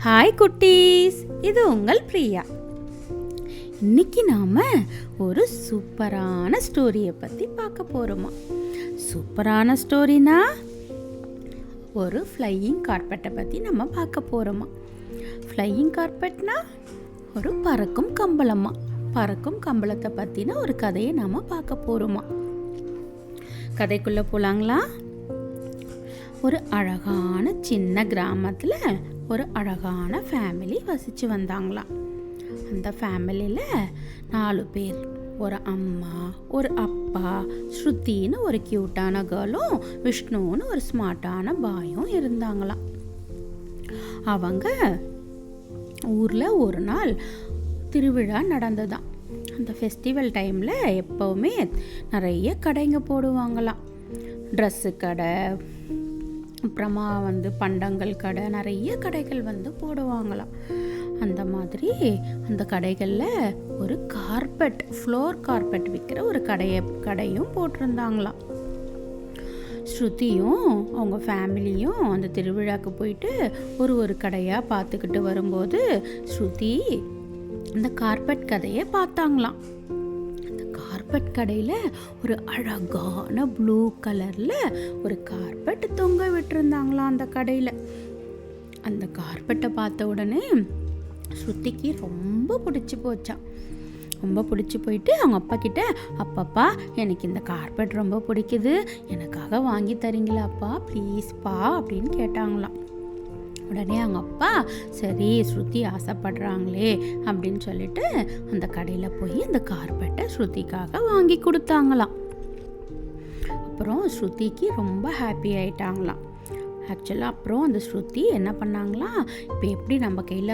Hi குட்டீஸ், இது உங்கள் பிரியா. இன்னைக்கு நாம் ஒரு சூப்பரான ஸ்டோரியை பற்றி பார்க்க போகிறோமா. சூப்பரான ஸ்டோரினா ஒரு ஃப்ளையிங் கார்பெட்டை பற்றி நம்ம பார்க்க போகிறோமா. ஃப்ளையிங் கார்பெட்னா ஒரு பறக்கும் கம்பளமா. பறக்கும் கம்பளத்தை பற்றின ஒரு கதையை நாம் பார்க்க போகிறோமா. கதைக்குள்ளே போகலாங்களா? ஒரு அழகான சின்ன கிராமத்தில் ஒரு அழகான ஃபேமிலி வசித்து வந்தாங்களாம். அந்த ஃபேமிலியில் 4 பேர், ஒரு அம்மா, ஒரு அப்பா, ஸ்ருதின்னு ஒரு க்யூட்டான கேர்ளும், விஷ்ணுன்னு ஒரு ஸ்மார்ட்டான பாயும் இருந்தாங்களாம். அவங்க ஊரில் ஒரு நாள் திருவிழா நடந்ததாம். அந்த ஃபெஸ்டிவல் டைமில் எப்போவுமே நிறைய கடைங்க போடுவாங்களாம். ட்ரெஸ்ஸு கடை, அப்புறமா பண்டங்கள் கடை, நிறைய கடைகள் போடுவாங்களாம். அந்த மாதிரி அந்த கடைகளில் ஒரு ஃப்ளோர் கார்பெட் விற்கிற ஒரு கடையும் போட்டிருந்தாங்களாம். ஸ்ருதியும் அவங்க ஃபேமிலியும் அந்த திருவிழாவுக்கு போயிட்டு ஒரு கடையாக பார்த்துக்கிட்டு வரும்போது ஸ்ருதி அந்த கார்பெட் கடையை பார்த்தாங்களாம். கார்பெட் கடையில் ஒரு அழகான ப்ளூ கலரில் ஒரு கார்பெட் தொங்க விட்டுருந்தாங்களாம் அந்த கடையில். அந்த கார்பெட்டை பார்த்த உடனே ஸ்ருதிக்கு ரொம்ப பிடிச்சி போச்சான். ரொம்ப பிடிச்சி போயிட்டு அவங்க அப்பா கிட்ட, அப்பப்பா எனக்கு இந்த கார்பெட் ரொம்ப பிடிக்குது, எனக்காக வாங்கி தரீங்களா அப்பா, ப்ளீஸ்ப்பா அப்படின்னு கேட்டாங்களாம். உடனே அவங்க அப்பா, சரி ஸ்ருதி ஆசைப்படுறாங்களே அப்படின்னு சொல்லிட்டு அந்த கடையில் போய் அந்த கார்பெட்டை ஸ்ருதிக்காக வாங்கி கொடுத்தாங்களாம். அப்புறம் ஸ்ருதிக்கு ரொம்ப ஹாப்பி ஆயிட்டாங்களாம். ஆக்சுவலாக அப்புறம் அந்த ஸ்ருதி என்ன பண்ணாங்களாம், இப்போ எப்படி நம்ம கையில்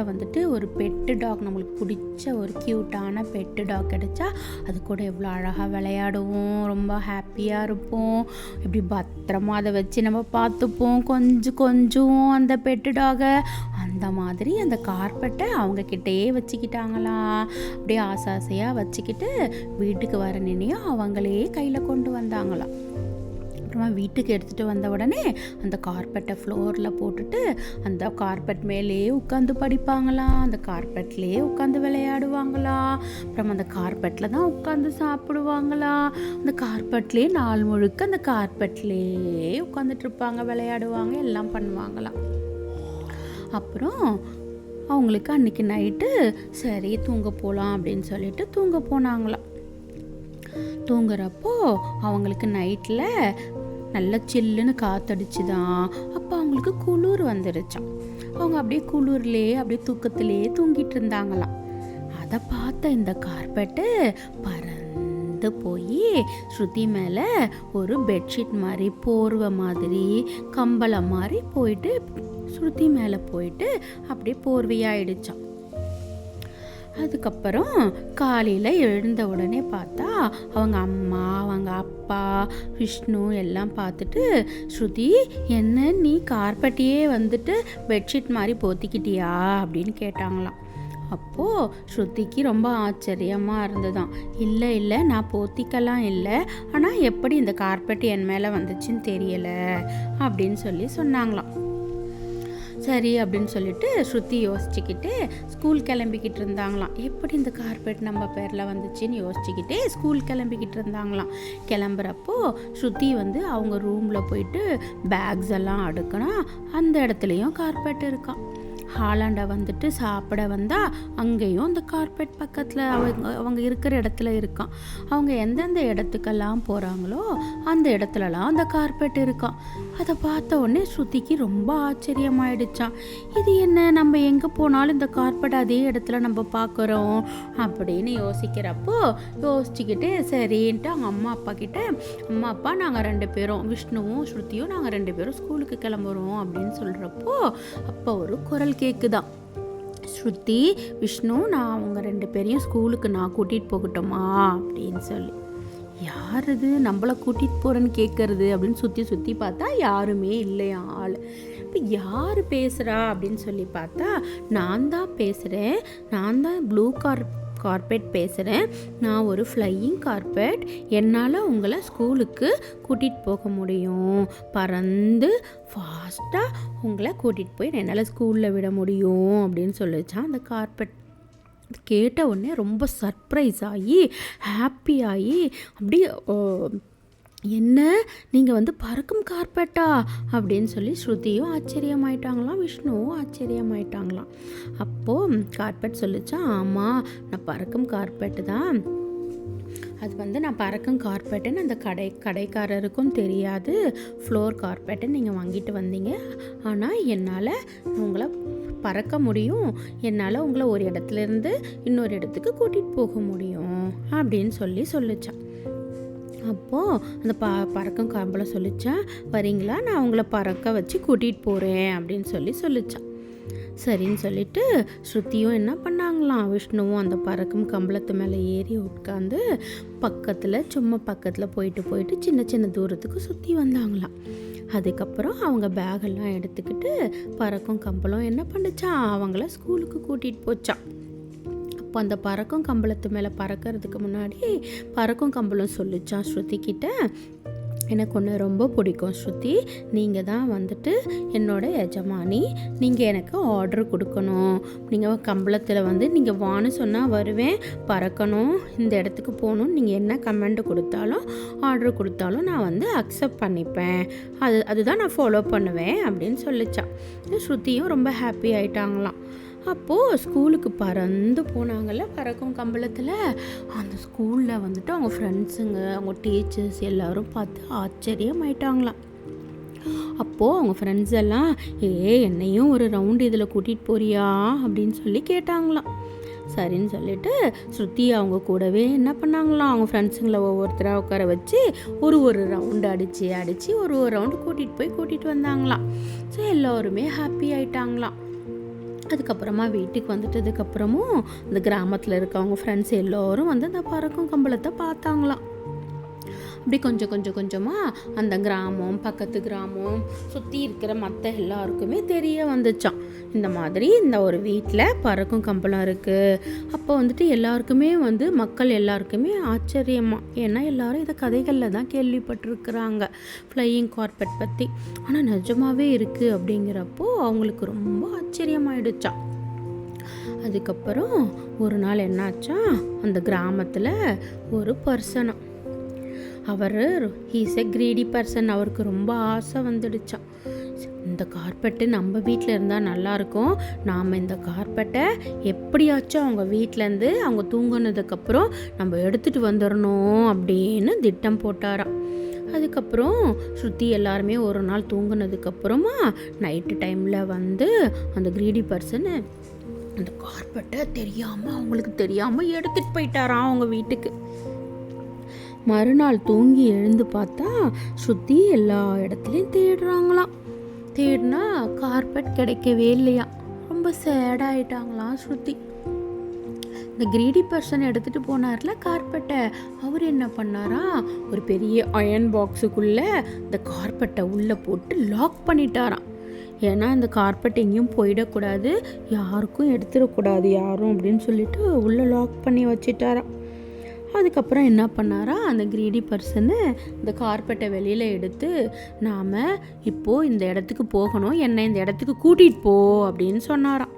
ஒரு பெட்டு டாக், நம்மளுக்கு பிடிச்ச ஒரு க்யூட்டான பெட்டு டாக் கிடைச்சா அது கூட எவ்வளோ அழகாக விளையாடுவோம், ரொம்ப ஹாப்பியாக இருப்போம், இப்படி பத்திரமா அதை வச்சு நம்ம பார்த்துப்போம் கொஞ்சம் அந்த பெட்டு டாகை. அந்த மாதிரி அந்த கார்பெட்டை அவங்கக்கிட்டே வச்சுக்கிட்டாங்களாம். அப்படியே ஆசையாக வச்சுக்கிட்டு வீட்டுக்கு வர நினையும் அவங்களே கையில் கொண்டு வந்தாங்களாம். அப்புறமா வீட்டுக்கு எடுத்துகிட்டு வந்த உடனே அந்த கார்பெட்டை ஃப்ளோரில் போட்டுட்டு அந்த கார்பெட் மேலேயே உட்காந்து படிப்பாங்களாம், அந்த கார்பெட்லேயே உட்காந்து விளையாடுவாங்களாம். அப்புறம் அந்த கார்பெட்டில் தான் உட்காந்து சாப்பிடுவாங்களாம். அந்த கார்பெட்லேயே நாள் முழுக்க அந்த கார்பெட்லேயே உட்காந்துட்டு இருப்பாங்க, விளையாடுவாங்க, எல்லாம் பண்ணுவாங்களாம். அப்புறம் அவங்களுக்கு அன்றைக்கி நைட்டு சரி தூங்க போகலாம் அப்படின்னு சொல்லிட்டு தூங்க போனாங்களாம். தூங்குறப்போ அவங்களுக்கு நைட்டில் நல்ல சில்லுன்னு காற்றடிச்சுதான். அப்போ அவங்களுக்கு குளிர் வந்துருச்சான். அவங்க அப்படியே குளிர்லேயே அப்படியே தூக்கத்திலே தூங்கிட்டு இருந்தாங்களாம். அதை பார்த்த இந்த கார்பெட்டு பறந்து போய் ஸ்ருதி மேலே ஒரு பெட்ஷீட் மாதிரி, போர்வை மாதிரி, கம்பளம் மாதிரி போயிட்டு ஸ்ருதி மேலே போயிட்டு அப்படியே போர்வையாயிடுச்சான். அதுக்கப்புறம் காலையில் எழுந்த உடனே பார்த்தா அவங்க அம்மா, அவங்க அப்பா, விஷ்ணு எல்லாம் பார்த்துட்டு, ஸ்ருதி என்ன நீ கார்பெட்டையே பெட்ஷீட் மாதிரி போத்திக்கிட்டியா அப்படின்னு கேட்டாங்களாம். அப்போது ஸ்ருதிக்கு ரொம்ப ஆச்சரியமாக இருந்ததாம். இல்லை நான் போத்திக்கலாம் இல்லை, ஆனால் எப்படி இந்த கார்பெட் என் மேலே வந்துச்சுன்னு தெரியலை அப்படின்னு சொன்னாங்களாம். சரி அப்படின்னு சொல்லிட்டு ஸ்ருதி யோசிச்சுக்கிட்டு ஸ்கூல் கிளம்பிக்கிட்டு இருந்தாங்களாம். எப்படி இந்த கார்பெட் நம்ம பேரில் வந்துச்சுன்னு யோசிச்சுக்கிட்டே ஸ்கூல் கிளம்பிக்கிட்டு இருந்தாங்களாம். கிளம்புறப்போ ஸ்ருதி அவங்க ரூமில் போயிட்டு பேக்ஸ் எல்லாம் அடுக்கினா அந்த இடத்துலையும் கார்பெட் இருக்கான். ஹாலாண்டை சாப்பிட வந்தால் அங்கேயும் அந்த கார்பெட் பக்கத்தில் அவங்க இருக்கிற இடத்துல இருக்கான். அவங்க எந்தெந்த இடத்துக்கெல்லாம் போகிறாங்களோ அந்த இடத்துலலாம் அந்த கார்பெட் இருக்கான். அதை பார்த்த உடனே ஸ்ருதிக்கு ரொம்ப ஆச்சரியமாயிடுச்சான். இது என்ன, நம்ம எங்கே போனாலும் இந்த கார்பெட் அதே இடத்துல நம்ம பார்க்குறோம் அப்படின்னு யோசிச்சுக்கிட்டு சரின்ட்டு அவங்க அம்மா அப்பா கிட்ட, அம்மா அப்பா நாங்கள் 2 பேரும், விஷ்ணுவும் ஸ்ருதியும் நாங்கள் 2 பேரும் ஸ்கூலுக்கு கிளம்புறோம் அப்படின்னு சொல்கிறப்போ அப்போ ஒரு குரல் கேட்குதான். ஸ்ருதி, விஷ்ணு, நான் அவங்க 2 பேரையும் ஸ்கூலுக்கு நான் கூட்டிகிட்டு போகட்டுமா அப்படின்னு சொல்லி. யார் இது நம்மளை கூட்டிகிட்டு போகிறேன்னு கேட்குறது அப்படின்னு சுற்றி பார்த்தா யாருமே இல்லையா ஆள். இப்போ யார் பேசுகிறா அப்படின்னு சொல்லி பார்த்தா, நான் தான் பேசுகிறேன், நான் தான் ப்ளூ கார்பெட் பேசுகிறேன். நான் ஒரு ஃப்ளையிங் கார்பெட். என்னால் உங்களை ஸ்கூலுக்கு கூட்டிகிட்டு போக முடியும். பறந்து ஃபாஸ்ட்டாக உங்களை கூட்டிகிட்டு போய் என்னால் ஸ்கூலில் விட முடியும் அப்படின்னு சொல்லிச்சான் அந்த கார்பெட். கேட்ட உடனே ரொம்ப சர்ப்ரைஸ் ஆகி ஹாப்பி ஆகி அப்படியே என்ன நீங்கள் பறக்கும் கார்பெட்டா அப்படின்னு சொல்லி ஸ்ருதியும் ஆச்சரியமாயிட்டாங்களாம், விஷ்ணுவும் ஆச்சரியமாயிட்டாங்களாம். அப்போது கார்பெட் சொல்லிச்சா, ஆமாம் நான் பறக்கும் கார்பெட்டு தான். அது நான் பறக்கும் கார்பெட்டுன்னு அந்த கடைக்காரருக்கும் தெரியாது. ஃப்ளோர் கார்பெட்டுன்னு நீங்கள் வாங்கிட்டு வந்தீங்க. ஆனால் என்னால் உங்களை பறக்க முடியும், என்னால் உங்களை ஒரு இடத்துலேருந்து இன்னொரு இடத்துக்கு கூட்டிகிட்டு போக முடியும் அப்படின்னு சொல்லிச்சான். அப்போது அந்த பறக்கும் கம்பளம் சொல்லிச்சான், வரீங்களா, நான் உங்களை பறக்க வச்சு கூட்டிகிட்டு போகிறேன் அப்படின்னு சொல்லிச்சான். சரின்னு சொல்லிட்டு ஸ்ருதியும் என்ன பண்ணாங்களாம், விஷ்ணுவும் அந்த பறக்கும் கம்பளத்து மேலே ஏறி உட்காந்து சும்மா பக்கத்தில் போயிட்டு சின்ன சின்ன தூரத்துக்கு சுற்றி வந்தாங்களாம். அதுக்கப்புறம் அவங்க பேகெல்லாம் எடுத்துக்கிட்டு பறக்கும் கம்பளம் என்ன பண்ணுச்சான், அவங்கள ஸ்கூலுக்கு கூட்டிகிட்டு போச்சான். அப்போ அந்த பறக்கும் கம்பளத்து மேலே பறக்கிறதுக்கு முன்னாடி பறக்கும் கம்பளம் சொல்லிச்சான் ஸ்ருதி கிட்ட, எனக்கு ஒன்று ரொம்ப பிடிக்கும் ஸ்ருதி, நீங்கள் தான் என்னோட எஜமானி, நீங்கள் எனக்கு ஆர்டர் கொடுக்கணும். நீங்கள் கம்பளத்தில் நீங்கள் வான்னு சொன்னால் வருவேன், பறக்கணும், இந்த இடத்துக்கு போகணும், நீங்கள் என்ன கமெண்ட் கொடுத்தாலும் ஆர்டர் கொடுத்தாலும் நான் அக்செப்ட் பண்ணிப்பேன், அதுதான் நான் ஃபாலோ பண்ணுவேன் அப்படின்னு சொல்லிச்சான். ஸ்ருதியும் ரொம்ப ஹாப்பி ஆயிட்டாங்களாம். அப்போது ஸ்கூலுக்கு பறந்து போனாங்கள்ல பறக்கும் கம்பளத்தில். அந்த ஸ்கூலில் அவங்க ஃப்ரெண்ட்ஸுங்க, அவங்க டீச்சர்ஸ் எல்லோரும் பார்த்து ஆச்சரியமாயிட்டாங்களாம். அப்போது அவங்க ஃப்ரெண்ட்ஸ் எல்லாம், என்னையும் ஒரு ரவுண்டு இதில் கூட்டிகிட்டு போறியா அப்படின்னு சொல்லி கேட்டாங்களாம். சரின்னு சொல்லிட்டு ஸ்ருதி அவங்க கூடவே என்ன பண்ணாங்களாம், அவங்க ஃப்ரெண்ட்ஸுங்களை ஒவ்வொருத்தராக உட்கார வச்சு ஒரு ரவுண்டு அடித்து ஒரு ரவுண்டு கூட்டிகிட்டு வந்தாங்களாம். ஸோ எல்லோருமே ஹாப்பி ஆயிட்டாங்களாம். அதுக்கப்புறமா வீட்டுக்கு வந்துட்டதுக்கப்புறமும் இந்த கிராமத்தில் இருக்கவங்க ஃப்ரெண்ட்ஸ் எல்லோரும் அந்த பறக்கும் கம்பளத்தை பார்த்தாங்களாம். அப்படி கொஞ்சமாக அந்த கிராமம், பக்கத்து கிராமம், சுற்றி இருக்கிற மற்ற எல்லாருக்குமே தெரிய வந்துச்சான், இந்த மாதிரி இந்த ஒரு வீட்டில் பறக்கும் கம்பளம் இருக்குது. அப்போ எல்லாருக்குமே மக்கள் எல்லாருக்குமே ஆச்சரியமா, ஏன்னா எல்லாரும் இதை கதைகளில் தான் கேள்விப்பட்டிருக்கிறாங்க ஃப்ளையிங் கார்பெட் பற்றி. ஆனால் நிஜமாகவே இருக்குது அப்படிங்கிறப்போ அவங்களுக்கு ரொம்ப ஆச்சரியமாயிடுச்சான். அதுக்கப்புறம் ஒரு நாள் என்னாச்சா, அந்த கிராமத்தில் ஒரு பர்சனாக, அவர் ஹீஸ் எ கிரீடி பர்சன், அவருக்கு ரொம்ப ஆசை வந்துடுச்சான், இந்த கார்பெட்டு நம்ம வீட்டில் இருந்தால் நல்லாயிருக்கும், நாம் இந்த கார்பெட்டை எப்படியாச்சும் அவங்க வீட்டிலேருந்து அவங்க தூங்கினதுக்கப்புறம் நம்ம எடுத்துகிட்டு வந்துடணும் அப்படின்னு திட்டம் போட்டாராம். அதுக்கப்புறம் ஸ்ருதி எல்லாருமே ஒரு நாள் தூங்கினதுக்கப்புறமா நைட்டு டைமில் அந்த கிரீடி பர்சனு அந்த கார்பெட்டை அவங்களுக்கு தெரியாமல் எடுத்துகிட்டு போயிட்டாராம் அவங்க வீட்டுக்கு. மறுநாள் தூங்கி எழுந்து பார்த்தா ஸ்ருதி எல்லா இடத்துலையும் தேடுறாங்களாம். தேடினா கார்பெட் கிடைக்கவே இல்லையா. ரொம்ப சேடாயிட்டாங்களாம் ஸ்ருதி. இந்த கிரீடி பர்சன் எடுத்துகிட்டு போனார்ல கார்பெட்டை, அவர் என்ன பண்ணாரா, ஒரு பெரிய அயர்ன் பாக்ஸுக்குள்ளே இந்த கார்பெட்டை உள்ளே போட்டு லாக் பண்ணிட்டாராம். ஏன்னா இந்த கார்பெட் எங்கேயும் போயிடக்கூடாது, யாருக்கும் எடுத்துடக்கூடாது யாரும் அப்படின்னு சொல்லிட்டு உள்ளே லாக் பண்ணி வச்சிட்டாராம். அதுக்கப்புறம் என்ன பண்ணாரா, அந்த கிரீடி பர்சனு இந்த கார்பெட்டை வெளியில் எடுத்து, நாம் இப்போது இந்த இடத்துக்கு போகணும், என்னை இந்த இடத்துக்கு கூட்டிகிட்டு போ அப்படின்னு சொன்னாராம்.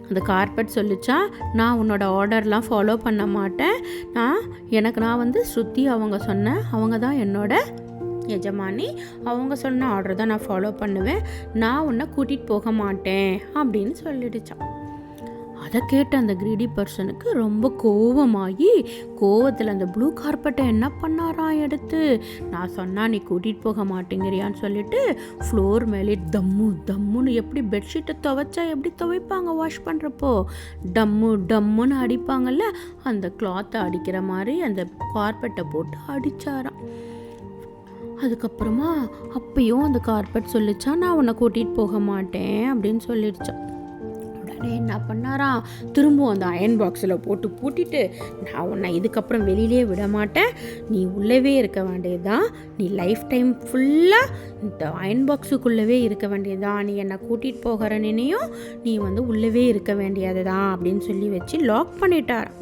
அந்த கார்பெட் சொல்லிச்சா, நான் உன்னோட ஆர்டர்லாம் ஃபாலோ பண்ண மாட்டேன், நான் ஸ்ருதி அவங்க தான் என்னோட எஜமானி, அவங்க சொன்ன ஆர்டர் தான் நான் ஃபாலோ பண்ணுவேன், நான் உன்னை கூட்டிகிட்டு போக மாட்டேன் அப்படின்னு சொல்லிடுச்சான். அதை கேட்ட அந்த கிரீடி பர்சனுக்கு ரொம்ப கோவத்தில் அந்த ப்ளூ கார்பெட்டை என்ன பண்ணாராம் எடுத்து, நான் சொன்னால் நீ கூட்டிகிட்டு போக மாட்டேங்கிறியான்னு சொல்லிட்டு ஃப்ளோர் மேலே தம்முன்னு எப்படி பெட்ஷீட்டை துவைச்சா எப்படி துவைப்பாங்க வாஷ் பண்ணுறப்போ டம்முன்னு அடிப்பாங்கல்ல, அந்த கிளாத்தை அடிக்கிற மாதிரி அந்த கார்பெட்டை போட்டு அடித்தாராம். அதுக்கப்புறமா அப்பயும் அந்த கார்பெட் சொல்லிச்சா, நான் உன்னை கூட்டிகிட்டு போக மாட்டேன் அப்படின்னு சொல்லிடுச்சான். உடனே என்ன பண்ணாராம், திரும்பவும் அந்த அயன் பாக்ஸில் போட்டு பூட்டிட்டு, நான் உன்னை இதுக்கப்புறம் வெளியிலே விட மாட்டேன், நீ உள்ளவே இருக்க வேண்டியதுதான், நீ லைஃப் டைம் ஃபுல்லாக இந்த அயன் பாக்ஸுக்குள்ளவே இருக்க வேண்டியதுதான், நீ என்னை கூட்டிகிட்டு போகிற நினையும் நீ உள்ளவே இருக்க வேண்டியது தான் அப்படின்னு சொல்லி வச்சு லாக் பண்ணிட்டாராம்.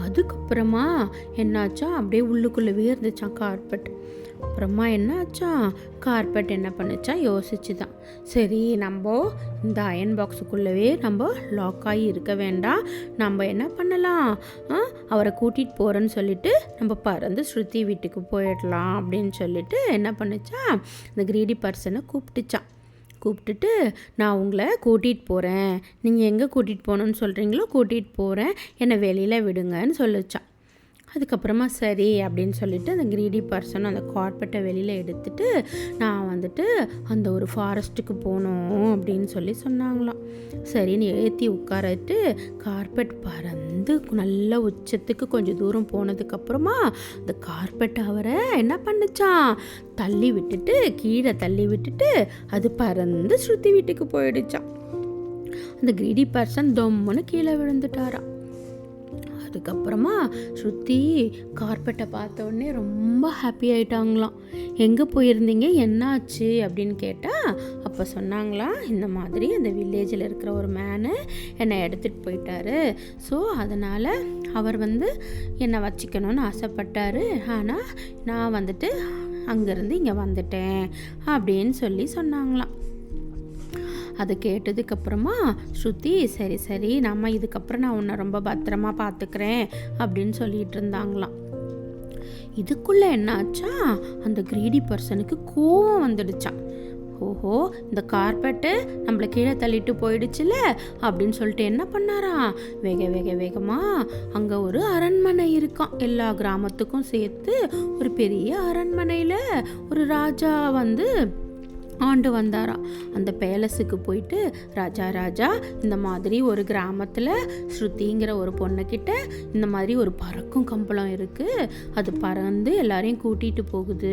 அதுக்கப்புறமா என்னாச்சா, அப்படியே உள்ளுக்குள்ளவே இருந்துச்சான் கார்பெட். அப்புறமா என்னாச்சா, கார்பெட் என்ன பண்ணுச்சா, யோசிச்சு தான், சரி நம்ம இந்த அயன் பாக்ஸுக்குள்ளவே நம்ம லாக் ஆகி இருக்க வேண்டாம், நம்ம என்ன பண்ணலாம், அவரை கூட்டிகிட்டு போகிறேன்னு சொல்லிட்டு நம்ம பறந்து ஸ்ருதி வீட்டுக்கு போயிடலாம் அப்படின்னு சொல்லிட்டு என்ன பண்ணுச்சா, இந்த கிரீடி பர்சனை கூப்பிட்டுட்டு நான் உங்களை கூட்டிகிட்டு போகிறேன், நீங்கள் எங்கே கூட்டிகிட்டு போகணுன்னு சொல்கிறீங்களோ கூட்டிகிட்டு போகிறேன், என்னை வெளியில் விடுங்கன்னு சொல்லிச்சான். அதுக்கப்புறமா சரி அப்படின்னு சொல்லிட்டு அந்த கிரீடி பர்சன் அந்த கார்பெட்டை வெளியில் எடுத்துட்டு நான் வந்துட்டு அந்த ஒரு ஃபாரஸ்ட்டுக்கு போகணும் அப்படின்னு சொல்லி சொன்னாங்களாம். சரின்னு ஏற்றி உட்காரட்டு கார்பெட் பறந்து நல்ல உச்சத்துக்கு கொஞ்சம் தூரம் போனதுக்கப்புறமா அந்த கார்பெட் அவரை என்ன பண்ணுச்சான், கீழே தள்ளி விட்டுட்டு அது பறந்து ஸ்ருதி வீட்டுக்கு போயிடுச்சான். அந்த கிரீடி பர்சன் தொம்முன்னு கீழே விழுந்துட்டாராம். அதுக்கப்புறமா ஸ்ருதி கார்பெட்டை பார்த்த உடனே ரொம்ப ஹாப்பி ஆகிட்டாங்களாம். எங்கே போயிருந்தீங்க, என்னாச்சு அப்படின்னு கேட்டால் அப்போ சொன்னாங்களாம், இந்த மாதிரி அந்த வில்லேஜில் இருக்கிற ஒரு மேனு என்னை எடுத்துகிட்டு போயிட்டாரு, ஸோ அதனால் அவர் என்னை வச்சுக்கணும்னு ஆசைப்பட்டார், ஆனால் நான் அங்கேருந்து இங்கே வந்துட்டேன் அப்படின்னு சொல்லி சொன்னாங்களாம். அதை கேட்டதுக்கப்புறமா ஸ்ருதி சரி நம்ம இதுக்கப்புறம் நான் உன்னை ரொம்ப பத்திரமா பார்த்துக்கிறேன் அப்படின்னு சொல்லிட்டு இருந்தாங்களாம். இதுக்குள்ளே என்னாச்சா, அந்த கிரீடி பர்சனுக்கு கோவம் வந்துடுச்சான். ஓஹோ, இந்த கார்பெட்டு நம்மளை கீழே தள்ளிட்டு போயிடுச்சுல அப்படின்னு சொல்லிட்டு என்ன பண்ணாராம், வேகமாக அங்கே ஒரு அரண்மனை இருக்கான், எல்லா கிராமத்துக்கும் சேர்த்து ஒரு பெரிய அரண்மனையில் ஒரு ராஜா ஆண்டு வந்தாராம். அந்த பேலஸுக்கு போயிட்டு ராஜா இந்த மாதிரி ஒரு கிராமத்தில் ஸ்ருதிங்கிற ஒரு பொண்ணுக்கிட்ட இந்த மாதிரி ஒரு பறக்கும் கம்பளம் இருக்குது, அது பறந்து எல்லாரையும் கூட்டிகிட்டு போகுது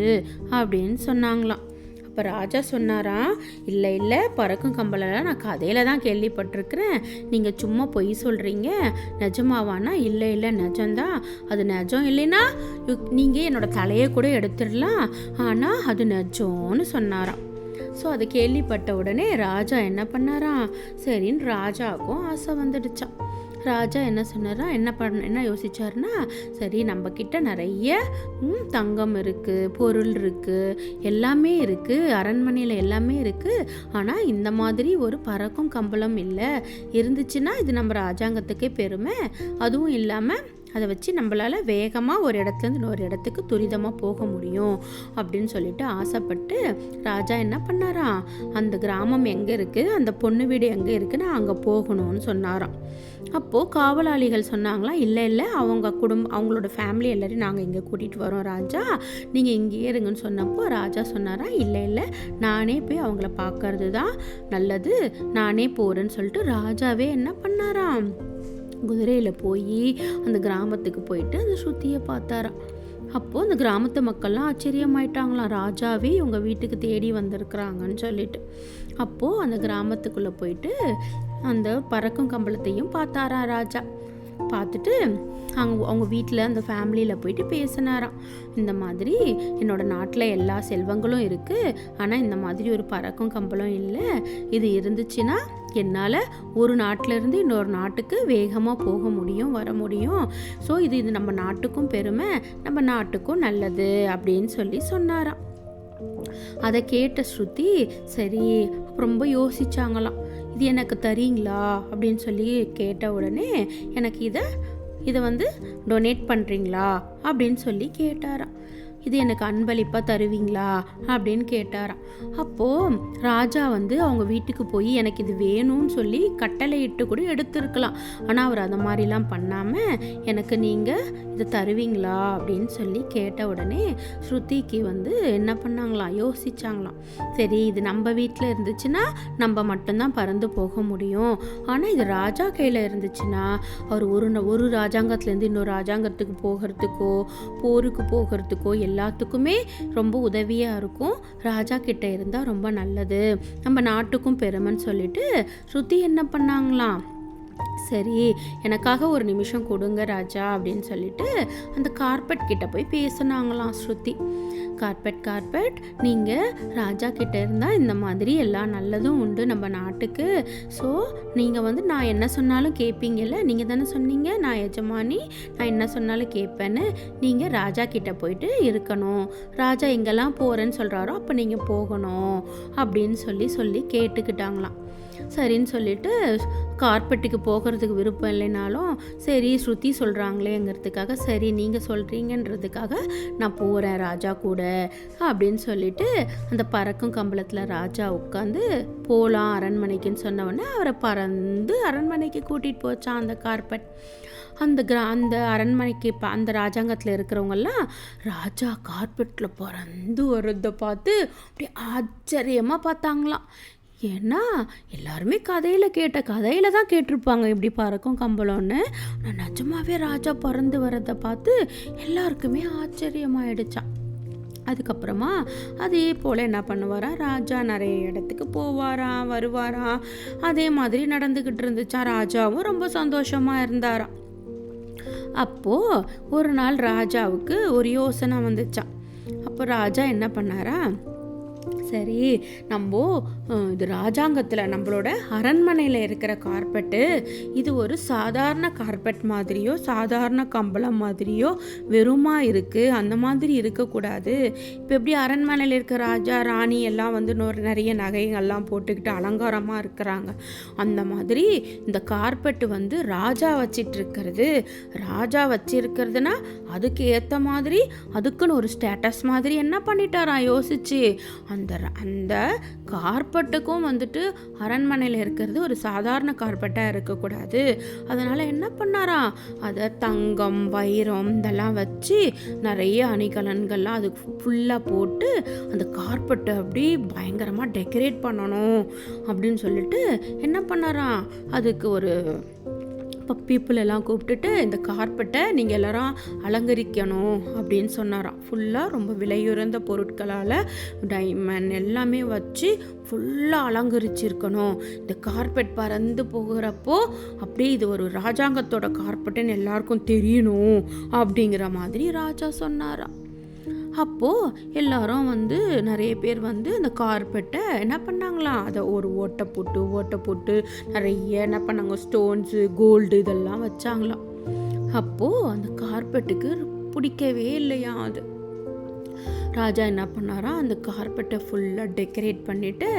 அப்படின்னு சொன்னாங்களாம். அப்போ ராஜா சொன்னாராம், இல்லை பறக்கும் கம்பளம்லாம் நான் கதையில் தான் கேள்விப்பட்டிருக்கிறேன், நீங்கள் சும்மா பொய் சொல்கிறீங்க, நிஜமாவானா? இல்லை நிஜம்தான், அது நிஜம் இல்லைன்னா நீங்கள் என்னோடய தலையை கூட எடுத்துடலாம், ஆனால் அது நிஜம்னு சொன்னாராம். ஸோ அதை கேள்விப்பட்ட உடனே ராஜா என்ன பண்ணாராம், சரின்னு ராஜாவுக்கும் ஆசை வந்துடுச்சான். ராஜா என்ன சொன்னாரா, என்ன யோசிச்சாருன்னா, சரி நம்ம கிட்ட நிறைய தங்கம் இருக்குது, பொருள் இருக்குது, எல்லாமே இருக்குது, அரண்மனையில் எல்லாமே இருக்குது, ஆனால் இந்த மாதிரி ஒரு பறக்கும் கம்பளம் இல்லை, இருந்துச்சுன்னா இது நம்ம ராஜாங்கத்துக்கே பெருமை, அதுவும் இல்லாமல் அதை வச்சு நம்மளால் வேகமாக ஒரு இடத்துலேருந்து இன்னொரு இடத்துக்கு துரிதமாக போக முடியும் அப்படின்னு சொல்லிட்டு ஆசைப்பட்டு ராஜா என்ன பண்ணாராம், அந்த கிராமம் எங்கே இருக்குது, அந்த பொண்ணு வீடு எங்கே இருக்குன்னு அங்கே போகணும்னு சொன்னாராம். அப்போது காவலாளிகள் சொன்னாங்களாம், இல்லை அவங்களோட ஃபேமிலி எல்லோரையும் நாங்கள் இங்கே கூட்டிகிட்டு வரோம் ராஜா, நீங்கள் இங்கேயே இருங்கன்னு சொன்னப்போ ராஜா சொன்னாராம், இல்லை நானே போய் அவங்கள பார்க்கறது தான் நல்லது, நானே போகிறேன்னு சொல்லிட்டு ராஜாவே என்ன பண்ணாராம், குதிரையில் போய் அந்த கிராமத்துக்கு போயிட்டு அந்த ஸ்ருதியை பார்த்தாராம். அப்போது அந்த கிராமத்து மக்கள்லாம் ஆச்சரியமாயிட்டாங்களாம், ராஜாவே இவங்க வீட்டுக்கு தேடி வந்திருக்கிறாங்கன்னு சொல்லிட்டு. அப்போது அந்த கிராமத்துக்குள்ளே போயிட்டு அந்த பறக்கும் கம்பளத்தையும் பார்த்தாராம் ராஜா. பார்த்துட்டு அவங்க வீட்டில் அந்த ஃபேமிலியில் போயிட்டு பேசினாராம், இந்த மாதிரி என்னோடய நாட்டில் எல்லா செல்வங்களும் இருக்குது, ஆனால் இந்த மாதிரி ஒரு பறக்கும் கம்பளம் இல்லை, இது இருந்துச்சுன்னா என்னால் ஒரு நாட்டிலேருந்து இன்னொரு நாட்டுக்கு வேகமாக போக முடியும், வர முடியும், ஸோ இது நம்ம நாட்டுக்கும் பெருமை, நம்ம நாட்டுக்கும் நல்லது அப்படின்னு சொல்லி சொன்னாராம். அதை கேட்ட ஸ்ருதி சரி ரொம்ப யோசிச்சாங்களாம், இது எனக்கு தரீங்களா அப்படின்னு சொல்லி கேட்ட உடனே எனக்கு இதை டொனேட் பண்ணுறீங்களா அப்படின்னு சொல்லி கேட்டாராம். இது எனக்கு அன்பளிப்பாக தருவீங்களா அப்படின்னு கேட்டாராம். அப்போது ராஜா அவங்க வீட்டுக்கு போய் எனக்கு இது வேணும்னு சொல்லி கட்டளையிட்டு கூட எடுத்துருக்கலாம், ஆனால் அவர் அந்த மாதிரிலாம் பண்ணாமல் எனக்கு நீங்கள் இதை தருவீங்களா அப்படின்னு சொல்லி கேட்ட உடனே ஸ்ருதிக்கு என்ன பண்ணாங்களாம், யோசிச்சாங்களாம், சரி இது நம்ம வீட்டில் இருந்துச்சுன்னா நம்ம மட்டும்தான் பறந்து போக முடியும், ஆனால் இது ராஜா கையில் இருந்துச்சுன்னா அவர் ஒரு ராஜாங்கத்துலேருந்து இன்னொரு ராஜாங்கத்துக்கு போகிறதுக்கோ போருக்கு போகிறதுக்கோ எல்லாத்துக்குமே ரொம்ப உதவியாக இருக்கும், ராஜா கிட்ட இருந்தால் ரொம்ப நல்லது, நம்ம நாட்டுக்கும் பெருமைன்னு சொல்லிட்டு ஸ்ருதி என்ன பண்ணாங்களாம், சரி, எனக்காக ஒரு நிமிஷம் கொடுங்க ராஜா அப்படின்னு சொல்லிட்டு அந்த கார்பெட் கிட்ட போய் பேசினாங்களாம் ஸ்ருதி. கார்பெட், நீங்கள் ராஜா கிட்ட இருந்தால் இந்த மாதிரி எல்லா நல்லதும் உண்டு நம்ம நாட்டுக்கு. ஸோ நீங்கள் வந்து நான் என்ன சொன்னாலும் கேட்பீங்கல்ல, நீங்கள் தானே சொன்னீங்க நான் எஜமானி, நான் என்ன சொன்னாலும் கேட்பேன்னு. நீங்கள் ராஜா கிட்ட போயிட்டு இருக்கணும், ராஜா எங்கெல்லாம் போகிறேன்னு சொல்கிறாரோ அப்போ நீங்கள் போகணும் அப்படின்னு சொல்லி கேட்டுக்கிட்டாங்களாம். சரின்னு சொல்லிட்டு கார்பெட்டுக்கு போகிறதுக்கு விருப்பம் இல்லைனாலும் சரி ஸ்ருதி சொல்கிறாங்களேங்கிறதுக்காக, சரி நீங்கள் சொல்கிறீங்கன்றதுக்காக நான் போகிறேன் ராஜா கூட அப்படின்னு சொல்லிட்டு அந்த பறக்கும் கம்பளத்தில் ராஜா உட்காந்து போகலாம் அரண்மனைக்குன்னு சொன்னவொடனே அவரை பறந்து அரண்மனைக்கு கூட்டிகிட்டு போச்சான் அந்த கார்பெட். அந்த அரண்மனைக்கு அந்த ராஜாங்கத்தில் இருக்கிறவங்கெல்லாம் ராஜா கார்பெட்டில் பறந்து வர்றதை பார்த்து அப்படியே ஆச்சரியமாக பார்த்தாங்களாம். ஏன்னா எல்லாருமே கதையில் தான் கேட்டிருப்பாங்க இப்படி பறக்கும் கம்பளம்னு. நான் நிஜமாவே ராஜா பறந்து வர்றதை பார்த்து எல்லாருக்குமே ஆச்சரியமாயிடுச்சான். அதுக்கப்புறமா அதே போல் என்ன பண்ணுவாராம், ராஜா நிறைய இடத்துக்கு போவாராம் வருவாராம். அதே மாதிரி நடந்துக்கிட்டு இருந்துச்சான். ராஜாவும் ரொம்ப சந்தோஷமாக இருந்தாராம். அப்போது ஒரு நாள் ராஜாவுக்கு ஒரு யோசனை வந்துச்சான். அப்போ ராஜா என்ன பண்ணாரா, சரி நம்ம இது ராஜாங்கத்தில் நம்மளோட அரண்மனையில் இருக்கிற கார்பெட்டு இது ஒரு சாதாரண கார்பெட் மாதிரியோ சாதாரண கம்பளம் மாதிரியோ வெறுமா இருக்குது, அந்த மாதிரி இருக்கக்கூடாது. இப்போ எப்படி அரண்மனையில் இருக்க ராஜா ராணி எல்லாம் வந்து நிறைய நகைகள்லாம் போட்டுக்கிட்டு அலங்காரமாக இருக்கிறாங்க, அந்த மாதிரி இந்த கார்பெட்டு வந்து ராஜா வச்சிட்ருக்கிறது. ராஜா வச்சிருக்கிறதுனா அதுக்கு ஏற்ற மாதிரி அதுக்குன்னு ஒரு ஸ்டேட்டஸ் மாதிரி என்ன பண்ணிட்டாராம் யோசிச்சு, அந்த கார்பெட்டுக்கும் வந்துட்டு அரண்மனையில் இருக்கிறது ஒரு சாதாரண கார்பெட்டாக இருக்கக்கூடாது. அதனால் என்ன பண்ணாராம், அதை தங்கம் வைரம் இதெல்லாம் வச்சு நிறைய அணிகலன்கள்லாம் அதுக்கு ஃபுல்லாக போட்டு அந்த கார்பெட்டை அப்படி பயங்கரமாக டெக்கரேட் பண்ணணும் அப்படின்னு சொல்லிட்டு என்ன பண்ணாராம், அதுக்கு ஒரு பீப்புள் எல்லாம் கூப்பிட்டுட்டு இந்த கார்பெட்டை நீங்கள் எல்லாரும் அலங்கரிக்கணும் அப்படின்னு சொன்னாராம். ஃபுல்லாக ரொம்ப விலையுறந்த பொருட்களால் டைமண்ட் எல்லாமே வச்சு ஃபுல்லாக அலங்கரிச்சிருக்கணும். இந்த கார்பெட் பறந்து போகிறப்போ அப்படியே இது ஒரு ராஜாங்கத்தோட கார்பெட்டுன்னு எல்லாருக்கும் தெரியணும் அப்படிங்கிற மாதிரி ராஜா சொன்னாராம். அப்போது எல்லாரும் வந்து நிறைய பேர் வந்து அந்த கார்பெட்டை என்ன பண்ணாங்களாம், அதை ஒரு ஓட்டை போட்டு நிறைய என்ன பண்ணாங்க ஸ்டோன்ஸு கோல்டு இதெல்லாம் வச்சாங்களாம். அப்போது அந்த கார்பெட்டுக்கு பிடிக்கவே இல்லையா அது. ராஜா என்ன பண்ணாரா, அந்த கார்பெட்டை ஃபுல்லாக டெக்கரேட் பண்ணிவிட்டு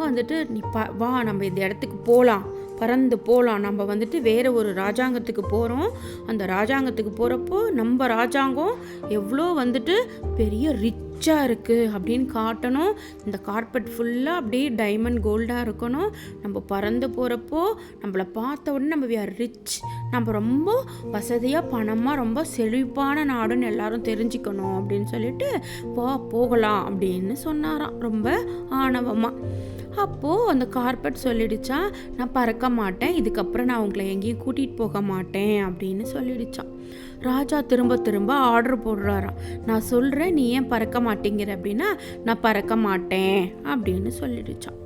வந்துட்டு நீ வா நம்ம இந்த இடத்துக்கு போகலாம், பறந்து போகலாம், நம்ம வந்துட்டு வேறு ஒரு ராஜாங்கத்துக்கு போகிறோம். அந்த ராஜாங்கத்துக்கு போகிறப்போ நம்ம ராஜாங்கம் எவ்வளோ வந்துட்டு பெரிய ரிச்சாக இருக்குது அப்படின்னு காட்டணும். இந்த கார்பெட் ஃபுல்லாக அப்படியே டைமண்ட் கோல்டாக இருக்கணும். நம்ம பறந்து போகிறப்போ நம்மளை பார்த்த உடனே நம்ம வி ஆர் ரிச், நம்ம ரொம்ப வசதியாக பணமாக ரொம்ப செழிப்பான நாடுன்னு எல்லாரும் தெரிஞ்சுக்கணும் அப்படின்னு சொல்லிட்டு போகலாம் அப்படின்னு சொன்னாராம் ரொம்ப ஆணவமாக. அப்போது அந்த கார்பெட் சொல்லிடுச்சான், நான் பறக்க மாட்டேன், இதுக்கப்புறம் நான் உங்களை எங்கேயும் கூட்டிகிட்டு போக மாட்டேன் அப்படின்னு சொல்லிடுச்சான். ராஜா திரும்ப ஆர்டர் போடுறாராம், நான் சொல்கிறேன் நீ ஏன் பறக்க மாட்டேங்கிற அப்படின்னா, நான் பறக்க மாட்டேன் அப்படின்னு சொல்லிடுச்சான்.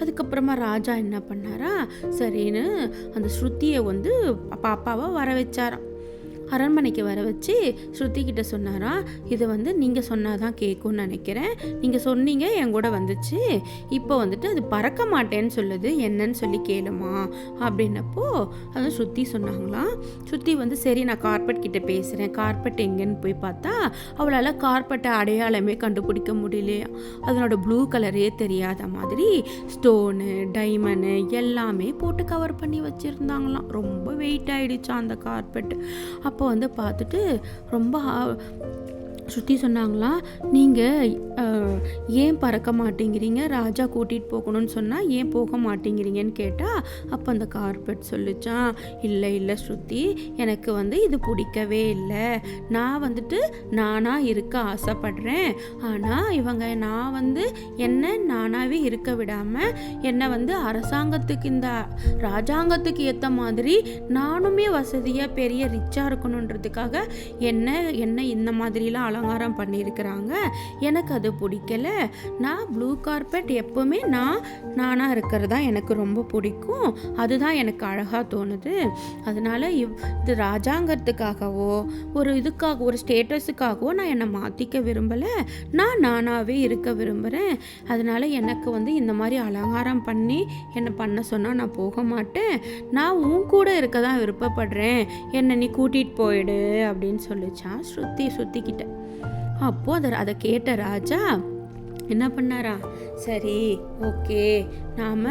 அதுக்கப்புறமா ராஜா என்ன பண்ணாரா, சரின்னு அந்த ஸ்ருதியை வந்து பாப்பாவை வர வச்சாராம். அரண்மனைக்கு வர வச்சு ஸ்ருதி கிட்ட சொன்னாரா, இதை வந்து நீங்கள் சொன்னாதான் கேட்கும்னு நினைக்கிறேன், நீங்கள் சொன்னீங்க என் கூட வந்துச்சு, இப்போ வந்துட்டு அது பறக்க மாட்டேன்னு சொல்லுது, என்னன்னு சொல்லி கேளுமா அப்படின்னப்போ அது ஸ்ருதி சொன்னாங்களாம். ஸ்ருதி வந்து சரி நான் கார்பெட் கிட்ட பேசுகிறேன், கார்பெட் எங்கன்னு போய் பார்த்தா அவளால் கார்பெட்டை அடையாளமே கண்டுபிடிக்க முடியலையா. அதனோட ப்ளூ கலரே தெரியாத மாதிரி ஸ்டோனு டைமண்டு எல்லாமே போட்டு கவர் பண்ணி வச்சுருந்தாங்களாம். ரொம்ப வெயிட் ஆகிடுச்சான் அந்த கார்பெட். அப்போ வந்து பார்த்துட்டு ரொம்ப ஸ்ருதி சொன்னாங்களா, நீங்கள் ஏன் பறக்க மாட்டேங்கிறீங்க, ராஜா கூட்டிகிட்டு போகணும்னு சொன்னால் ஏன் போக மாட்டேங்கிறீங்கன்னு கேட்டால் அப்போ அந்த கார்பெட் சொல்லிச்சான், இல்லை ஸ்ருதி எனக்கு வந்து இது பிடிக்கவே இல்லை, நான் வந்துட்டு நானாக இருக்க ஆசைப்படுறேன், ஆனால் நான் வந்து என்ன நானாகவே இருக்க விடாமல் என்னை வந்து அரசாங்கத்துக்கு இந்த ராஜாங்கத்துக்கு ஏற்ற மாதிரி நானுமே வசதியாக பெரிய ரிச்சாக இருக்கணுன்றதுக்காக என்ன இந்த மாதிரிலாம் அலங்காரம் பண்ணியிருக்கிறாங்க, எனக்கு அது பிடிக்கல. நான் ப்ளூ கார்பெட் எப்போவுமே நானாக இருக்கிறது தான் எனக்கு ரொம்ப பிடிக்கும், அதுதான் எனக்கு அழகாக தோணுது. அதனால் இது ராஜாங்கிறதுக்காகவோ ஒரு ஸ்டேட்டஸுக்காகவோ நான் என்னை மாற்றிக்க விரும்பலை, நான் நானாகவே இருக்க விரும்புகிறேன். அதனால் எனக்கு இந்த மாதிரி அலங்காரம் பண்ணி என்னை பண்ண சொன்னால் நான் போக மாட்டேன், நான் உன் கூட இருக்க தான் விருப்பப்படுறேன், என்னை நீ கூட்டிகிட்டு போயிடு அப்படின்னு சொல்லிச்சான் ஸ்ருதிக்கிட்ட. அப்போது அதை கேட்ட ராஜா என்ன பண்ணாரா, சரி ஓகே, நாம்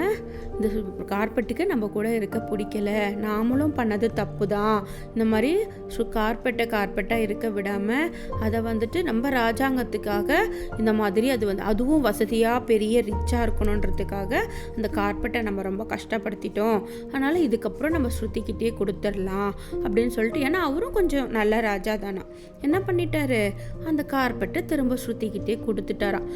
இந்த கார்பெட்டுக்கு நம்ம கூட இருக்க பிடிக்கல, நாமளும் பண்ணது தப்பு தான், இந்த மாதிரி கார்பெட்டாக இருக்க விடாமல் அதை நம்ம ராஜாங்கத்துக்காக இந்த மாதிரி அதுவும் வசதியாக பெரிய ரிச்சாக இருக்கணுன்றதுக்காக அந்த கார்பெட்டை நம்ம ரொம்ப கஷ்டப்படுத்திட்டோம், அதனால் இதுக்கப்புறம் நம்ம ஸ்ருதிக்கிட்டே கொடுத்துடலாம் அப்படின்னு சொல்லிட்டு, ஏன்னா அவரும் கொஞ்சம் நல்ல ராஜா தானா, என்ன பண்ணிட்டாரு, அந்த கார்பெட்டை திரும்ப ஸ்ருதிக்கிட்டே கொடுத்துட்டாராம்.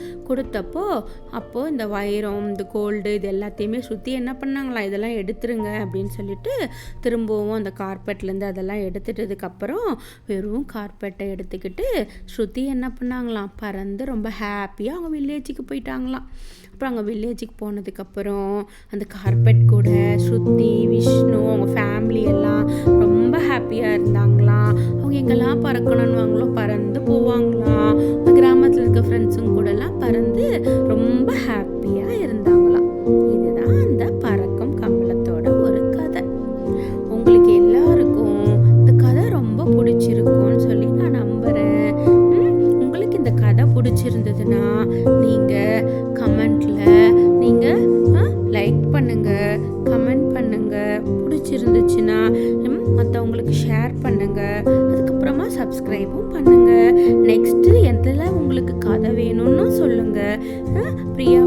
அப்போது இந்த வைரம், இந்த கோல்டு, இது எல்லாத்தையுமே ஸ்ருதி என்ன பண்ணாங்களாம், இதெல்லாம் எடுத்துருங்க அப்படின்னு சொல்லிட்டு திரும்பவும் அந்த கார்பெட்லேருந்து அதெல்லாம் எடுத்துட்டதுக்கப்புறம் வெறும் கார்பெட்டை எடுத்துக்கிட்டு ஸ்ருதி என்ன பண்ணாங்களாம், பறந்து ரொம்ப ஹாப்பியாக அவங்க வில்லேஜுக்கு போயிட்டாங்களாம். அப்புறம் அங்கே வில்லேஜுக்கு போனதுக்கப்புறம் அந்த கார்பெட் கூட ஸ்ருதி, விஷ்ணு, அவங்க ஃபேமிலி எல்லாம் ரொம்ப ஹாப்பியாக இருந்தாங்களாம். அவங்க எங்கெல்லாம் பறக்கணும்னுவாங்களோ பறந்து போவாங்களாம், கிராமத்தில் இருக்க ஃப்ரெண்ட்ஸுங்க கூடலாம் பறந்து ரொம்ப ஹாப்பியாக இருந்தாங்களாம். இதுதான் அந்த பறக்கும் கம்பளத்தோட ஒரு கதை. உங்களுக்கு எல்லாருக்கும் இந்த கதை ரொம்ப பிடிச்சிருக்கும்னு சொல்லி நான் நம்புகிறேன். உங்களுக்கு இந்த கதை பிடிச்சிருந்ததுன்னா நீங்கள் கமெண்ட்டில் லைக் பண்ணுங்கள், கமெண்ட் பண்ணுங்கள், பிடிச்சிருந்துச்சுன்னா மற்றவங்களுக்கு ஷேர் பண்ணுங்கள், அதுக்கப்புறமா சப்ஸ்கிரைபும் பண்ணுங்கள். நெக்ஸ்ட்டு எதில் உங்களுக்கு கதை வேணும்னு சொல்லுங்கள். பிரியா